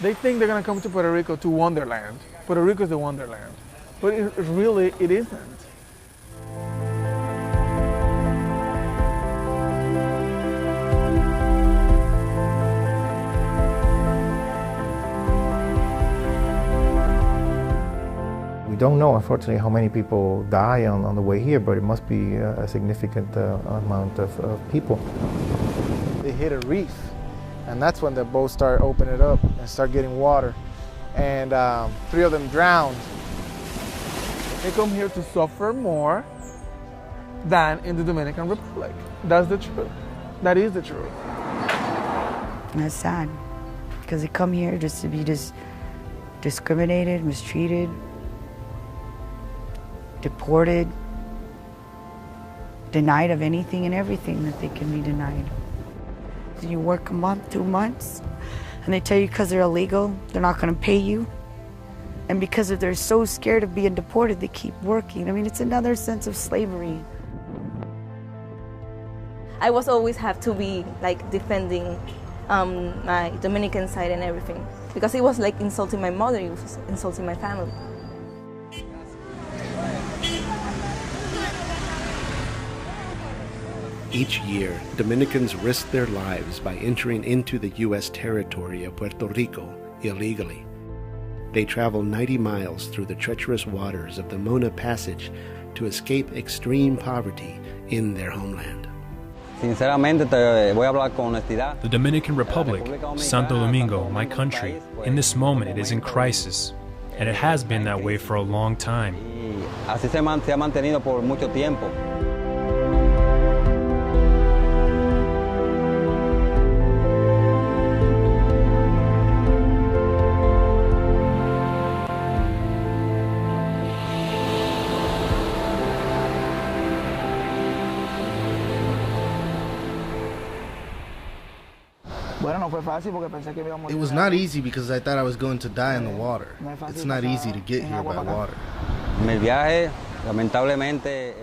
They think they're going to come to Puerto Rico to Wonderland. Puerto Rico is the Wonderland. But it isn't. We don't know, unfortunately, how many people die on the way here, but it must be a significant amount of people. They hit a reef, and that's when the boats start opening up and start getting water. And 3 of them drowned. They come here to suffer more than in the Dominican Republic. That's the truth. That is the truth. That's sad, because they come here just to be discriminated, mistreated, deported, denied of anything and everything that they can be denied. So you work a month, 2 months, and they tell you because they're illegal, they're not going to pay you. And because if they're so scared of being deported, they keep working. I mean, it's another sense of slavery. I was always have to be like defending my Dominican side and everything, because it was like insulting my mother, it was insulting my family. Each year, Dominicans risk their lives by entering into the U.S. territory of Puerto Rico illegally. They travel 90 miles through the treacherous waters of the Mona Passage to escape extreme poverty in their homeland. The Dominican Republic, Santo Domingo, my country, in this moment it is in crisis, and it has been that way for a long time. It was not easy because I thought I was going to die in the water. It's not easy to get here by water.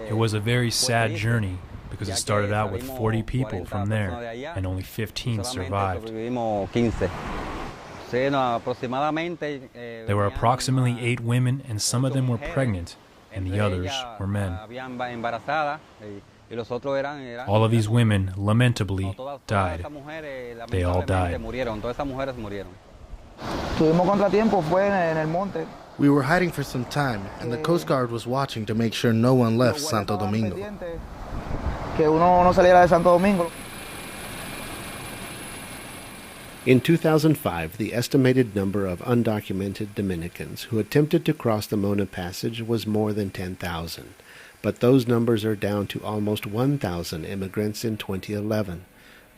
It was a very sad journey because it started out with 40 people from there and only 15 survived. There were approximately 8 women, and some of them were pregnant and the others were men. All of these women, lamentably, died. They all died. We were hiding for some time, and the Coast Guard was watching to make sure no one left Santo Domingo. In 2005, the estimated number of undocumented Dominicans who attempted to cross the Mona Passage was more than 10,000. But those numbers are down to almost 1,000 immigrants in 2011.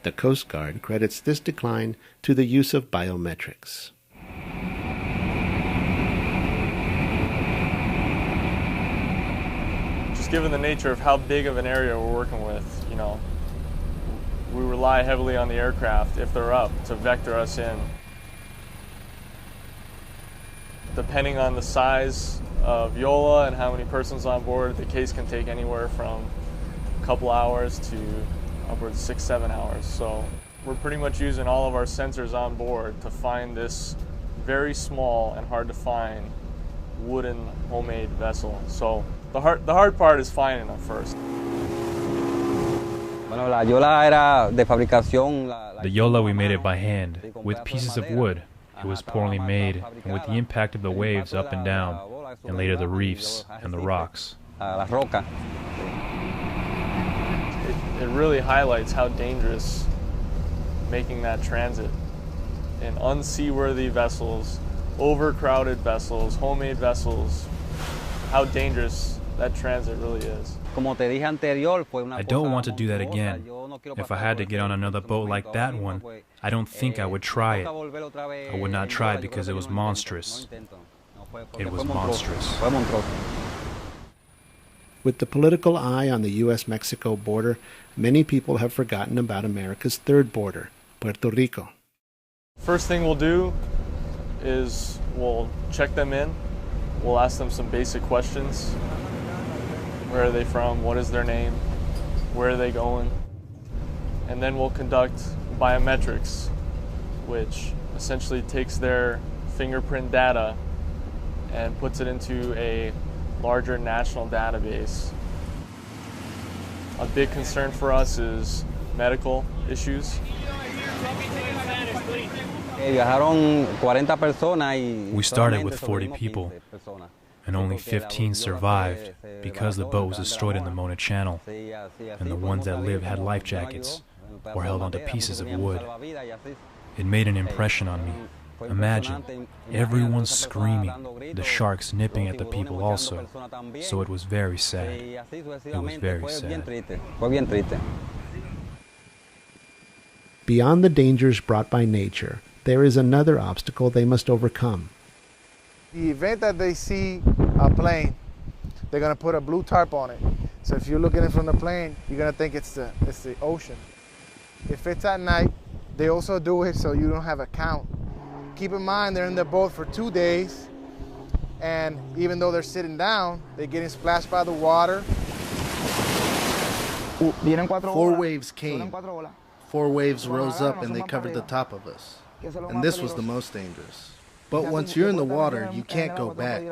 The Coast Guard credits this decline to the use of biometrics. Just given the nature of how big of an area we're working with, we rely heavily on the aircraft, if they're up, to vector us in. Depending on the size of Yola and how many persons on board, the case can take anywhere from a couple hours to upwards 6-7 hours. So we're pretty much using all of our sensors on board to find this very small and hard to find wooden homemade vessel. So the hard part is finding them first. The Yola, we made it by hand, with pieces of wood. It was poorly made, and with the impact of the waves up and down, and later the reefs and the rocks. It really highlights how dangerous making that transit in unseaworthy vessels, overcrowded vessels, homemade vessels, how dangerous that transit really is. I don't want to do that again. If I had to get on another boat like that one, I don't think I would try it. I would not try it because it was monstrous. It was monstrous. With the political eye on the U.S.-Mexico border, many people have forgotten about America's third border, Puerto Rico. First thing we'll do is we'll check them in. We'll ask them some basic questions. Where are they from? What is their name? Where are they going? And then we'll conduct biometrics, which essentially takes their fingerprint data and puts it into a larger national database. A big concern for us is medical issues. We started with 40 people, and only 15 survived because the boat was destroyed in the Mona Channel, and the ones that lived had life jackets or held onto pieces of wood. It made an impression on me. Imagine, everyone screaming, the sharks nipping at the people also. So it was very sad. It was very sad. Beyond the dangers brought by nature, there is another obstacle they must overcome. The event that they see a plane, they're gonna put a blue tarp on it. So if you're looking in from the plane, you're gonna think it's the ocean. If it's at night, they also do it so you don't have a count. Keep in mind they're in the boat for 2 days, and even though they're sitting down, they're getting splashed by the water. 4 waves came. 4 waves rose up and they covered the top of us. And this was the most dangerous. But once you're in the water, you can't go back.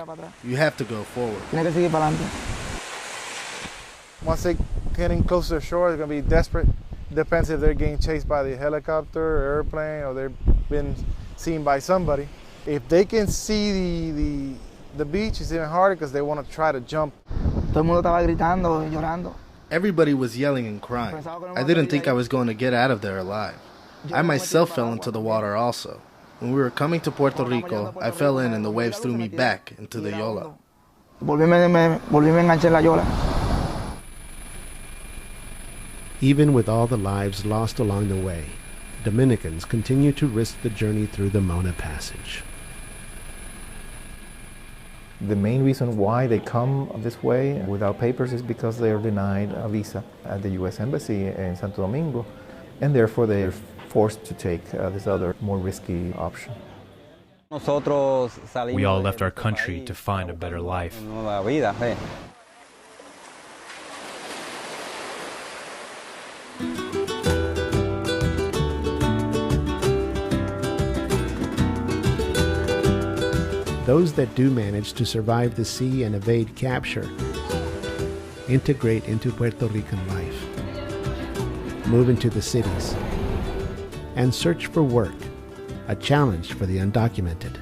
You have to go forward. Once they getting closer to shore, they're gonna be desperate. Depends if they're getting chased by the helicopter or airplane, or they've been seen by somebody. If they can see the beach, it's even harder because they want to try to jump. Everybody was yelling and crying. I didn't think I was going to get out of there alive. I myself fell into the water also. When we were coming to Puerto Rico, I fell in and the waves threw me back into the yola. Even with all the lives lost along the way, Dominicans continue to risk the journey through the Mona Passage. The main reason why they come this way without papers is because they are denied a visa at the U.S. Embassy in Santo Domingo, and therefore they are forced to take this other, more risky option. We all left our country to find a better life. Those that do manage to survive the sea and evade capture integrate into Puerto Rican life, move into the cities, and search for work, a challenge for the undocumented.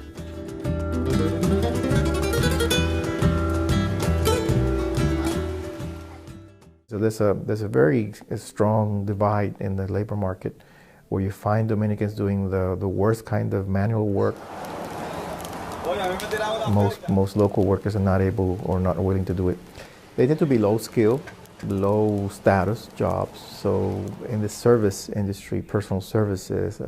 So there's a very strong divide in the labor market, where you find Dominicans doing the worst kind of manual work. Most local workers are not able or not willing to do it. They tend to be low skill, low status jobs. So in the service industry, personal services,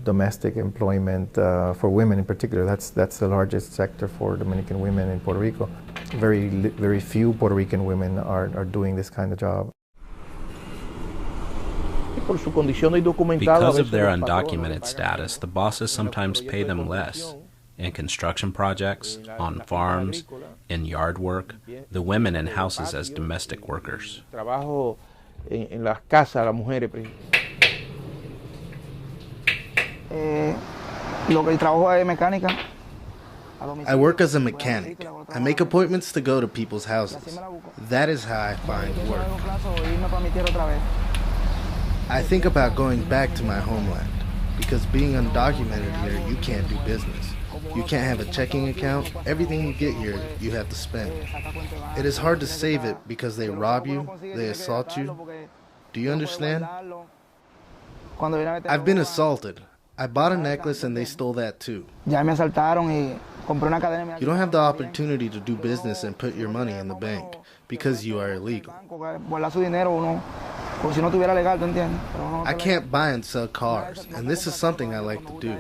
domestic employment for women in particular, that's the largest sector for Dominican women in Puerto Rico. Very few Puerto Rican women are doing this kind of job. Because of their undocumented status, the bosses sometimes pay them less. In construction projects, on farms, in yard work, the women in houses as domestic workers. I work as a mechanic. I make appointments to go to people's houses. That is how I find work. I think about going back to my homeland, because being undocumented here, you can't do business. You can't have a checking account. Everything you get here, you have to spend. It is hard to save it because they rob you, they assault you. Do you understand? I've been assaulted. I bought a necklace and they stole that too. You don't have the opportunity to do business and put your money in the bank because you are illegal. I can't buy and sell cars, and this is something I like to do.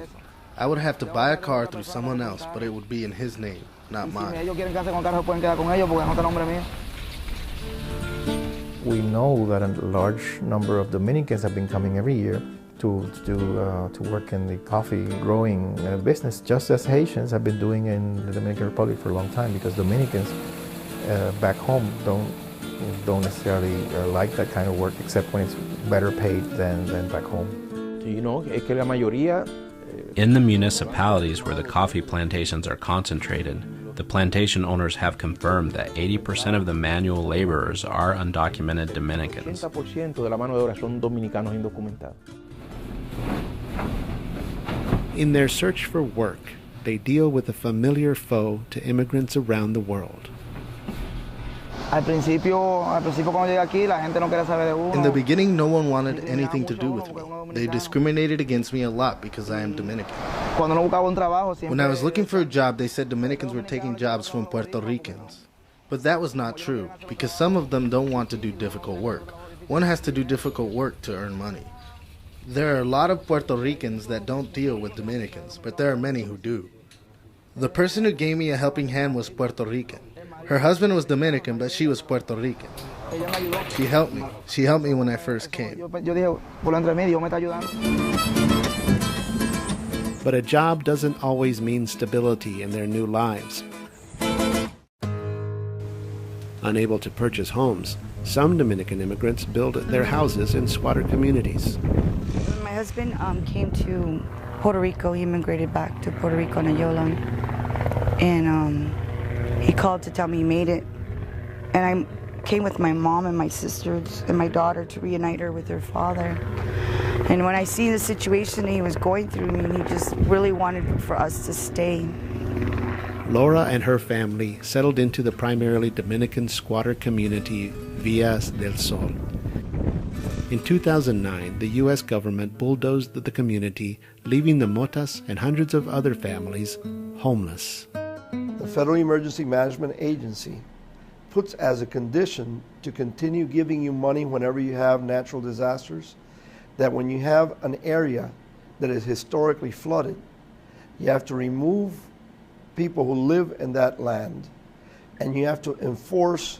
I would have to buy a car through someone else, but it would be in his name, not mine. We know that a large number of Dominicans have been coming every year to work in the coffee growing business, just as Haitians have been doing in the Dominican Republic for a long time, because Dominicans back home don't necessarily like that kind of work, except when it's better paid than back home. In the municipalities where the coffee plantations are concentrated, the plantation owners have confirmed that 80% of the manual laborers are undocumented Dominicans. In their search for work, they deal with a familiar foe to immigrants around the world. In the beginning, no one wanted anything to do with me. They discriminated against me a lot because I am Dominican. When I was looking for a job, they said Dominicans were taking jobs from Puerto Ricans. But that was not true, because some of them don't want to do difficult work. One has to do difficult work to earn money. There are a lot of Puerto Ricans that don't deal with Dominicans, but there are many who do. The person who gave me a helping hand was Puerto Rican. Her husband was Dominican, but she was Puerto Rican. She helped me. She helped me when I first came. But a job doesn't always mean stability in their new lives. Unable to purchase homes, some Dominican immigrants build their houses in squatter communities. My husband came to Puerto Rico. He immigrated back to Puerto Rico in Ayola. And he called to tell me he made it. And I came with my mom and my sisters and my daughter to reunite her with her father. And when I see the situation he was going through, he just really wanted for us to stay. Laura and her family settled into the primarily Dominican squatter community Villas del Sol. In 2009, the U.S. government bulldozed the community, leaving the Motas and hundreds of other families homeless. The Federal Emergency Management Agency puts as a condition to continue giving you money whenever you have natural disasters, that when you have an area that is historically flooded, you have to remove people who live in that land, and you have to enforce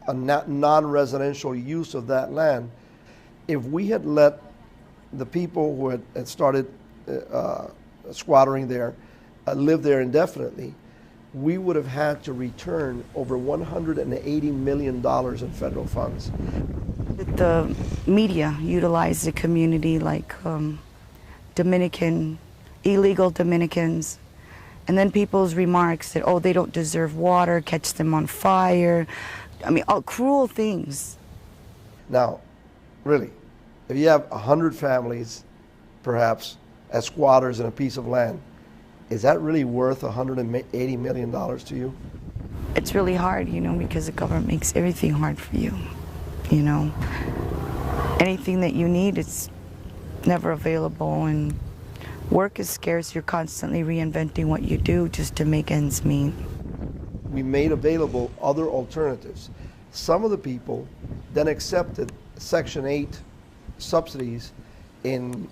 a non-residential use of that land. If we had let the people who had started squattering there live there indefinitely, we would have had to return over $180 million in federal funds. The media utilized the community like illegal Dominicans, and then people's remarks that, oh, they don't deserve water, catch them on fire. I mean, all cruel things. Now, really, if you have 100 families, perhaps, as squatters in a piece of land, is that really worth $180 million to you? It's really hard, because the government makes everything hard for you, Anything that you need, it's never available, and work is scarce. You're constantly reinventing what you do just to make ends meet. We made available other alternatives. Some of the people then accepted Section 8 subsidies in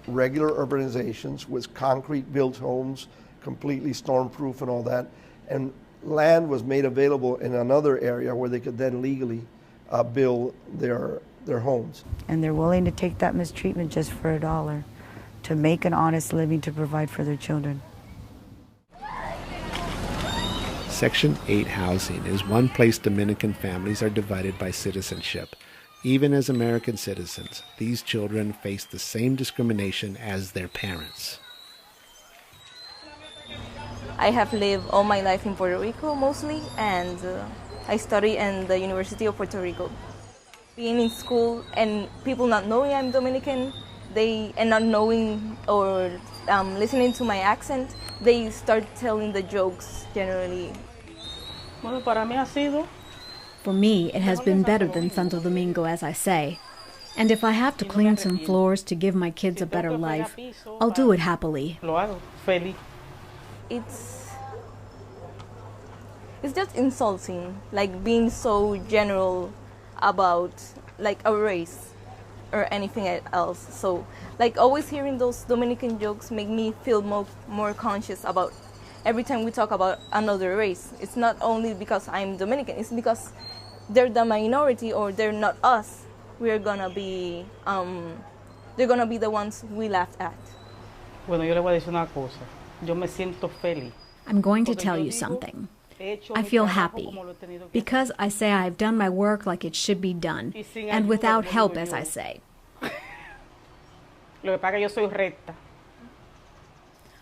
regular urbanizations with concrete built homes, completely storm-proof and all that, and land was made available in another area where they could then legally build their homes. And they're willing to take that mistreatment just for $1 to make an honest living to provide for their children. Section 8 housing is one place Dominican families are divided by citizenship. Even as American citizens, these children face the same discrimination as their parents. I have lived all my life in Puerto Rico mostly, and I study in the University of Puerto Rico. Being in school and people not knowing I'm Dominican, and not knowing or listening to my accent, they start telling the jokes generally. For me, it has been better than Santo Domingo, as I say. And if I have to clean some floors to give my kids a better life, I'll do it happily. It's just insulting, like being so general about like a race or anything else. So like always hearing those Dominican jokes make me feel more conscious about every time we talk about another race. It's not only because I'm Dominican, it's because they're the minority or they're not us. We're gonna be, they're gonna be the ones we laughed at. I'm going to tell you something. I feel happy because I say I've done my work like it should be done, and without help, as I say.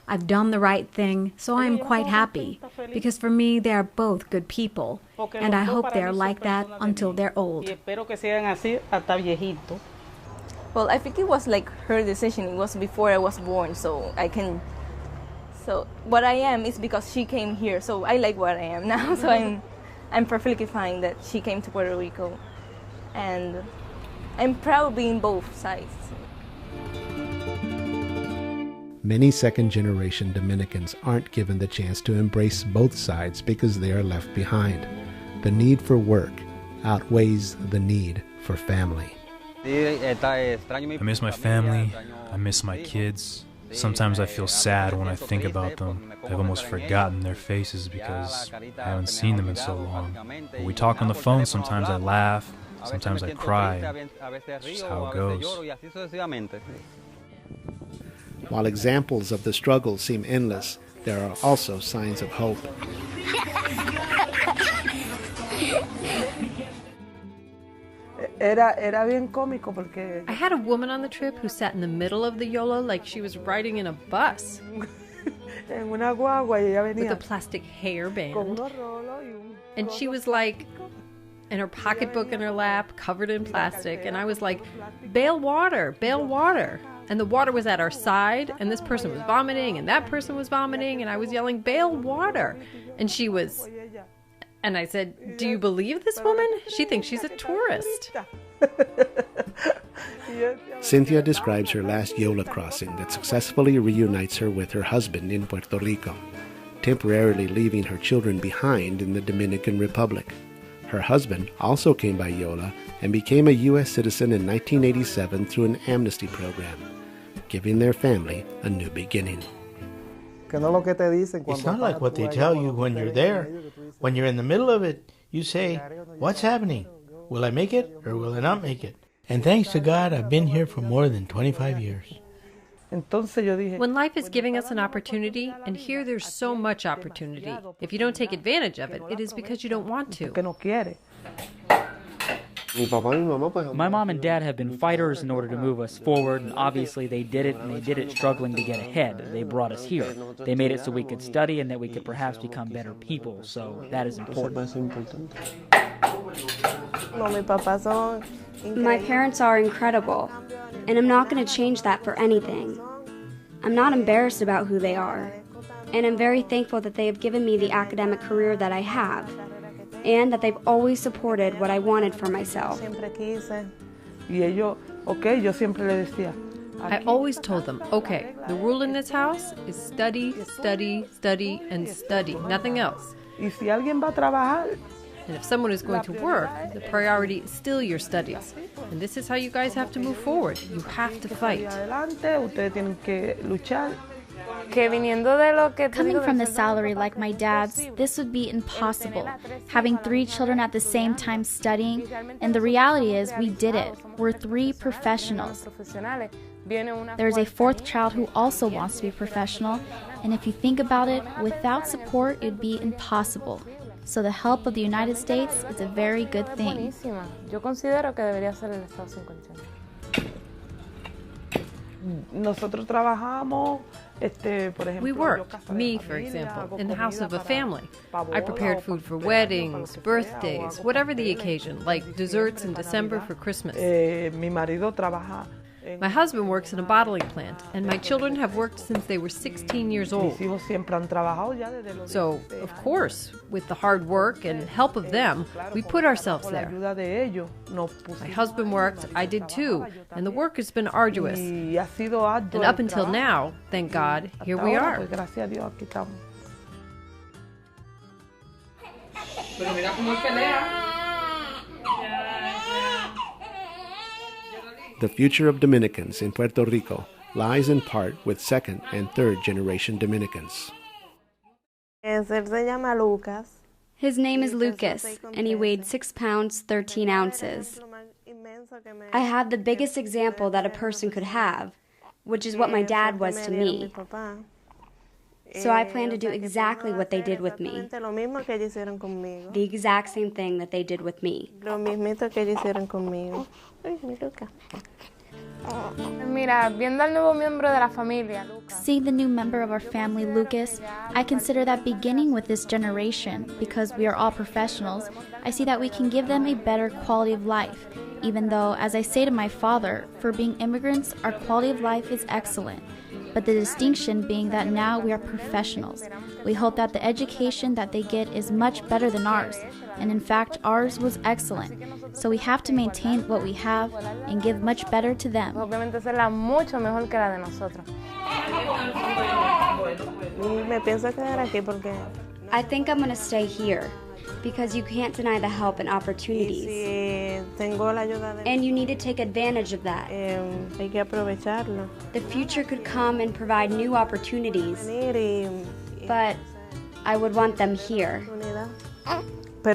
I've done the right thing, so I am quite happy, because for me they are both good people, and I hope they are like that until they're old. Well, I think it was like her decision. It was before I was born, so what I am is because she came here, so I like what I am now. So I'm perfectly fine that she came to Puerto Rico, and I'm proud being both sides. Many second-generation Dominicans aren't given the chance to embrace both sides because they are left behind. The need for work outweighs the need for family. I miss my family. I miss my kids. Sometimes I feel sad when I think about them. I've almost forgotten their faces because I haven't seen them in so long. When we talk on the phone, sometimes I laugh, sometimes I cry. That's just how it goes. While examples of the struggle seem endless, there are also signs of hope. I had a woman on the trip who sat in the middle of the Yola like she was riding in a bus with a plastic hairband. And she was like, and her pocketbook in her lap, covered in plastic, and I was like, bail water, bail water. And the water was at our side, and this person was vomiting, and that person was vomiting, and I was yelling, bail water. And she was, and I said, do you believe this woman? She thinks she's a tourist. Cynthia describes her last Yola crossing that successfully reunites her with her husband in Puerto Rico, temporarily leaving her children behind in the Dominican Republic. Her husband also came by Yola and became a U.S. citizen in 1987 through an amnesty program, giving their family a new beginning. It's not like what they tell you when you're there. When you're in the middle of it, you say, what's happening? Will I make it or will I not make it? And thanks to God, I've been here for more than 25 years. When life is giving us an opportunity, and here there's so much opportunity, if you don't take advantage of it, it is because you don't want to. My mom and dad have been fighters in order to move us forward, and obviously they did it, and they did it struggling to get ahead. They brought us here. They made it so we could study and that we could perhaps become better people, so that is important. My parents are incredible, and I'm not going to change that for anything. I'm not embarrassed about who they are, and I'm very thankful that they have given me the academic career that I have, and that they've always supported what I wanted for myself. I always told them, okay, the rule in this house is study, study, study, and study, nothing else. And if someone is going to work, the priority is still your studies. And this is how you guys have to move forward. You have to fight. Coming from the salary like my dad's, this would be impossible. Having 3 children at the same time studying, and the reality is we did it. We're 3 professionals. There's a 4th child who also wants to be a professional, and if you think about it, without support, it'd be impossible. So the help of the United States is a very good thing. We worked, me for example, in the house of a family. I prepared food for weddings, birthdays, whatever the occasion, like desserts in December for Christmas. My husband works in a bottling plant, and my children have worked since they were 16 years old. So, of course, with the hard work and help of them, we put ourselves there. My husband worked, I did too, and the work has been arduous. And up until now, thank God, here we are. The future of Dominicans in Puerto Rico lies in part with second and third generation Dominicans. His name is Lucas, and he weighed 6 pounds, 13 ounces. I had the biggest example that a person could have, which is what my dad was to me. So I plan to do exactly what they did with me. The exact same thing that they did with me. Seeing the new member of our family, Lucas, I consider that beginning with this generation, because we are all professionals, I see that we can give them a better quality of life, even though, as I say to my father, for being immigrants, our quality of life is excellent. But the distinction being that now we are professionals. We hope that the education that they get is much better than ours, and in fact ours was excellent. So we have to maintain what we have and give much better to them. I think I'm going to stay here because you can't deny the help and opportunities. And you need to take advantage of that. The future could come and provide new opportunities, but I would want them here. A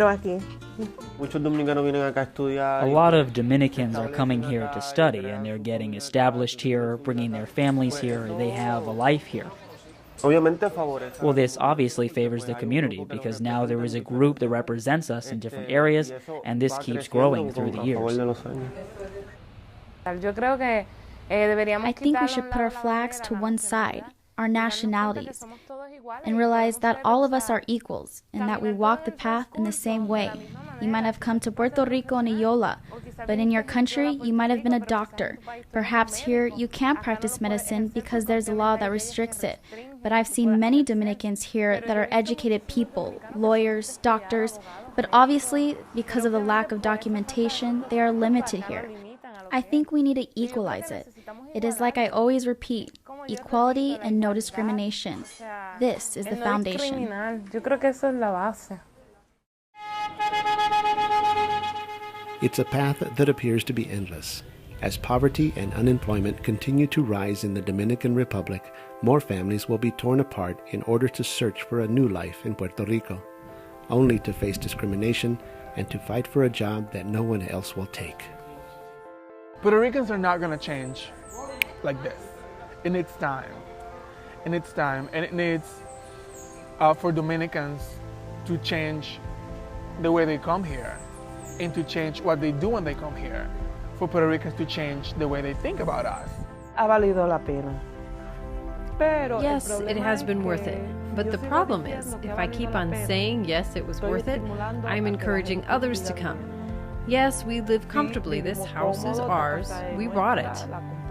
lot of Dominicans are coming here to study, and they're getting established here, bringing their families here, they have a life here. Well, this obviously favors the community, because now there is a group that represents us in different areas, and this keeps growing through the years. I think we should put our flags to one side, our nationalities, and realize that all of us are equals, and that we walk the path in the same way. You might have come to Puerto Rico and Yola, but in your country, you might have been a doctor. Perhaps here, you can't practice medicine because there's a law that restricts it. But I've seen many Dominicans here that are educated people, lawyers, doctors, but obviously, because of the lack of documentation, they are limited here. I think we need to equalize it. It is like I always repeat, equality and no discrimination. This is the foundation. It's a path that appears to be endless. As poverty and unemployment continue to rise in the Dominican Republic, more families will be torn apart in order to search for a new life in Puerto Rico, only to face discrimination and to fight for a job that no one else will take. Puerto Ricans are not going to change like this. It needs time. It needs time. And it needs for Dominicans to change the way they come here and to change what they do when they come here. For Puerto Ricans to change the way they think about us. Yes, it has been worth it. But the problem is, if I keep on saying, yes, it was worth it, I'm encouraging others to come. Yes, we live comfortably. This house is ours. We bought it.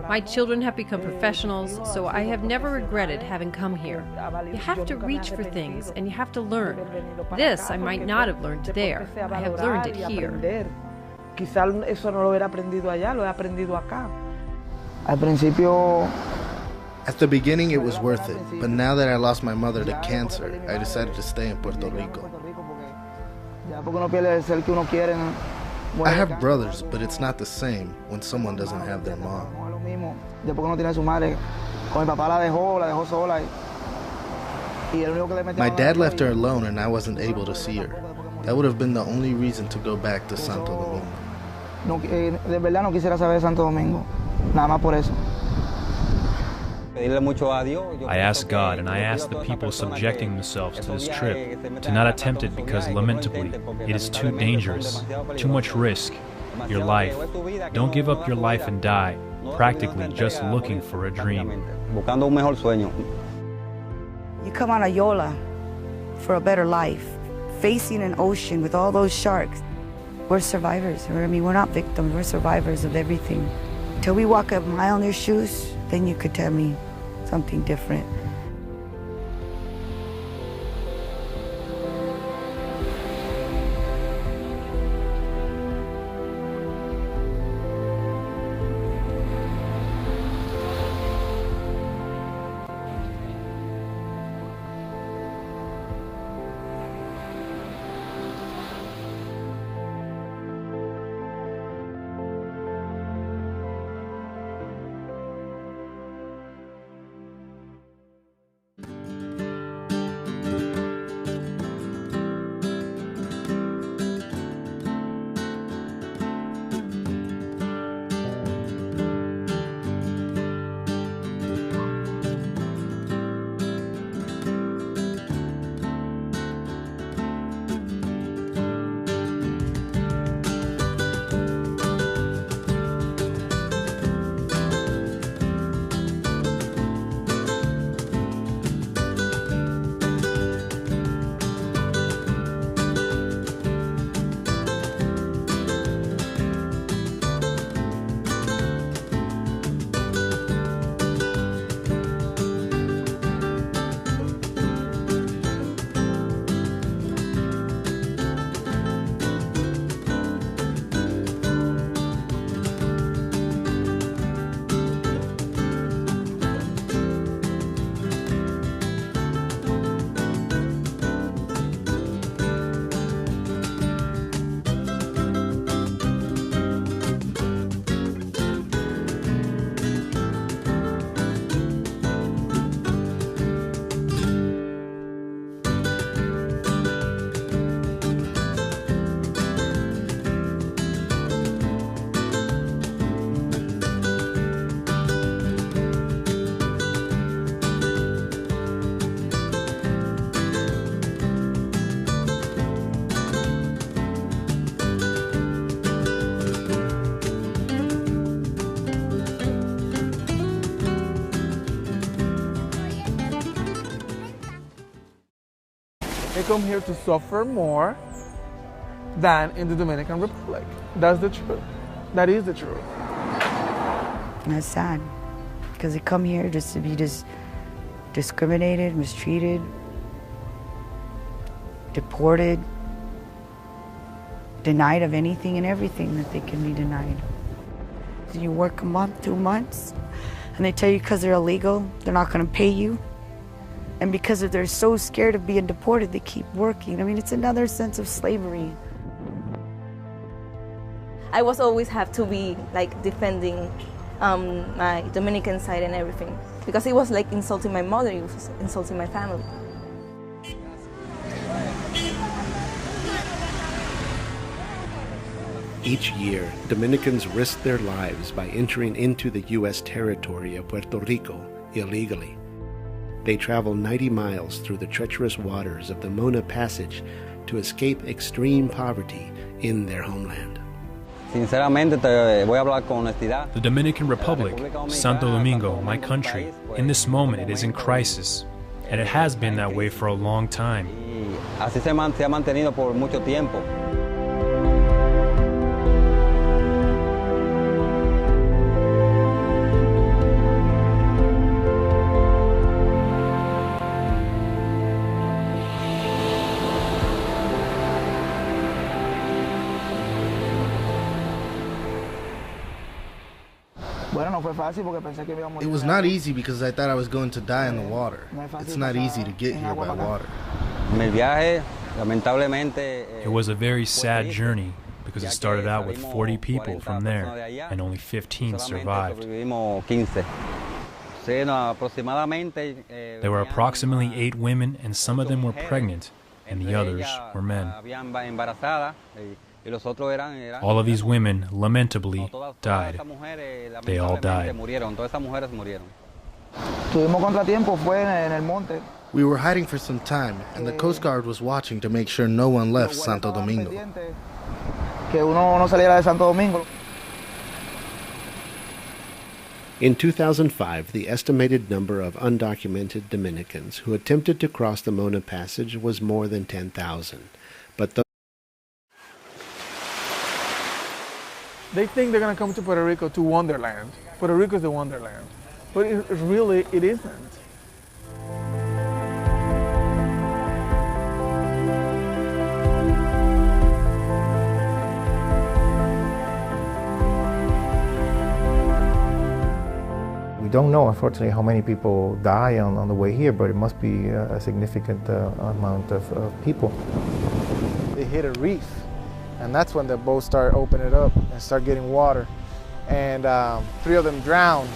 My children have become professionals, so I have never regretted having come here. You have to reach for things, and you have to learn. This I might not have learned there. I have learned it here. At the beginning, it was worth it, but now that I lost my mother to cancer, I decided to stay in Puerto Rico. I have brothers, but it's not the same when someone doesn't have their mom. My dad left her alone and I wasn't able to see her. That would have been the only reason to go back to Santo Domingo. I ask God and I ask the people subjecting themselves to this trip to not attempt it because lamentably it is too dangerous, too much risk. Your life. Don't give up your life and die, practically just looking for a dream. You come on a Yola for a better life, facing an ocean with all those sharks. We're survivors. I mean, we're not victims, we're survivors of everything. Till we walk a mile in their shoes, then you could tell me something different. They come here to suffer more than in the Dominican Republic. That's the truth. That is the truth. And that's sad, because they come here just to be discriminated, mistreated, deported, denied of anything and everything that they can be denied. So you work a month, 2 months, and they tell you because they're illegal, they're not going to pay you. And because they're so scared of being deported, they keep working. I mean, it's another sense of slavery. I was always have to be like defending my Dominican side and everything, because it was like insulting my mother, it was insulting my family. Each year, Dominicans risk their lives by entering into the U.S. territory of Puerto Rico illegally. They travel 90 miles through the treacherous waters of the Mona Passage to escape extreme poverty in their homeland. The Dominican Republic, Santo Domingo, my country, in this moment it is in crisis, and it has been that way for a long time. It was not easy because I thought I was going to die in the water. It's not easy to get here by water. It was a very sad journey because it started out with 40 people from there and only 15 survived. There were approximately 8 women, and some of them were pregnant and the others were men. All of these women, lamentably, died. They all died. We were hiding for some time, and the Coast Guard was watching to make sure no one left Santo Domingo. In 2005, the estimated number of undocumented Dominicans who attempted to cross the Mona Passage was more than 10,000. But They think they're going to come to Puerto Rico to Wonderland. Puerto Rico is the Wonderland. But it isn't. We don't know, unfortunately, how many people die on the way here, but it must be a significant amount of people. They hit a reef, and that's when the boats start opening it up and start getting water. And 3 of them drowned.